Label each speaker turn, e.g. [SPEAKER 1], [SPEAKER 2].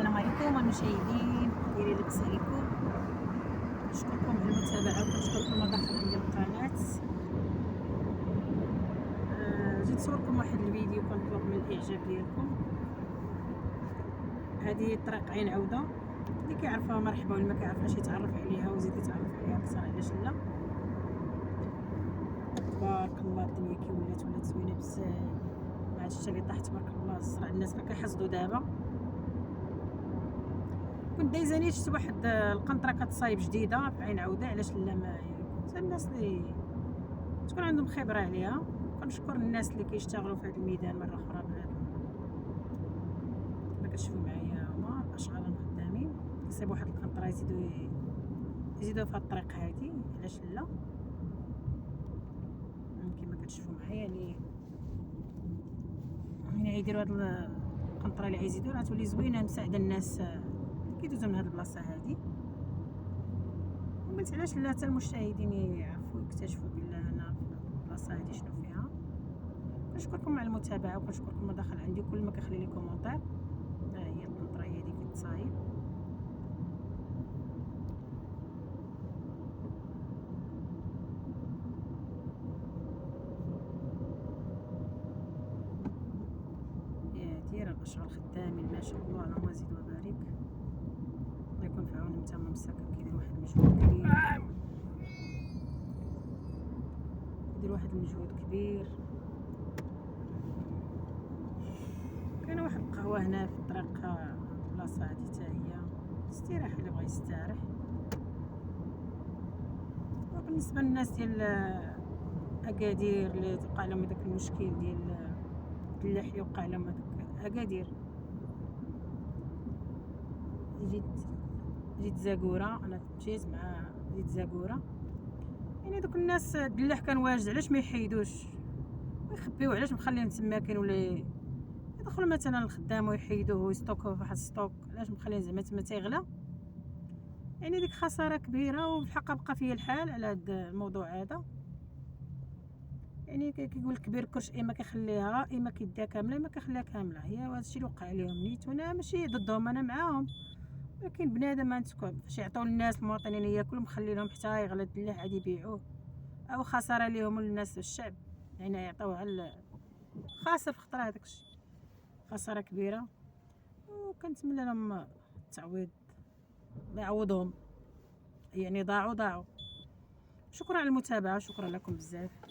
[SPEAKER 1] السلام عليكم المشاهدين ديالي، لاباس عليكم؟ نشكركم على المتابعه وكنشكركم على الدخل عندي القناه. جيت نصوركم واحد الفيديو كنطلب من الاعجاب ديالكم. هذه طريق عين عوده، اللي كيعرفها مرحبا، واللي ما كيعرفهاش يتعرف عليها ويزيد يتعرف عليها اكثر. علاش لا؟ تبارك الله الدنيا كي ولات زوينه بزاف. مع هاد الشتا اللي طاح تبارك الله الزرع الناس راه كيحصدوا دابا. كنت دايزه نيت شفت واحد القنطره كتصايب جديده في عين عوده. علاش لا؟ ما كنت الناس اللي تكون عندهم خبره عليها. كنشكر الناس اللي كيشتغلوا في هذا الميدان مره اخرى. بهذا كما كتشوفوا معايا هما الاشغال الخدامين كيصايبوا واحد القنطره يزيدوا في الطريق هذه. علاش لا؟ كما كتشوفوا معايا يعني يديروا هاد القنطره اللي غيزيدوا راه تولي زوينه مساعده الناس كيدوزوا من هاد البلاصه هادي. وقلت علاش لا حتى المشاهدين يعرفوا يكتشفوا بالله انا في البلاصه هادي شنو فيها. كنشكركم على المتابعه وكنشكركم على الدخل عندي. كل ما كيخلي لي كومونتير. ها هي القنطره هادي كتصايب. يا دايره الاشغال خدامين ما شاء الله، اللهم زيد وبارك. الله يكون في عون نتاما مساكن كيدير واحد المجهود كبير. كيدير واحد المجهود كبير. كاينه واحد القهوه هنا في الطريق البلاصه هادي حتى هي استراحه اللي بغى يستريح. وبالنسبه للناس ديال اكادير اللي توقع لهم داك المشكل ديال اللحيه، وقع لهم هذاك اكادير جيت زاكوره. انا مشيت مع جيت زاكوره. يعني دوك الناس الدلاح كان واجد، علاش ما يحيدوش ويخبيوه؟ علاش مخليهم تما كاين ولا يدخلوا مثلا الخدام ويحيدوه ويستوكوه في واحد الستوك؟ علاش مخلين زعما تما تيغلى؟ يعني ديك خساره كبيره. وبالحق بقى فيا الحال على هذا الموضوع هذا. يعني كيقول لك كبير كرش، اما كيخليها اما كيديها كامله اما كيخليها كامله. هي هذا الشيء اللي وقع عليهم نيت، وانا ماشي ضدهم، انا معاهم. ولكن بنادم ما نتكون فاش يعطيو الناس المواطنين ياكلوا مخلي لهم حتى يغلى الدلاح عاد يبيعوه، او خساره ليهم الناس الشعب. يعني يعطيوها خاسر في خطره. هذاك الشيء خساره كبيره. وكنتمنى لهم التعويض، الله يعوضهم. يعني ضاعوا. شكرا على المتابعه، شكرا لكم بزاف.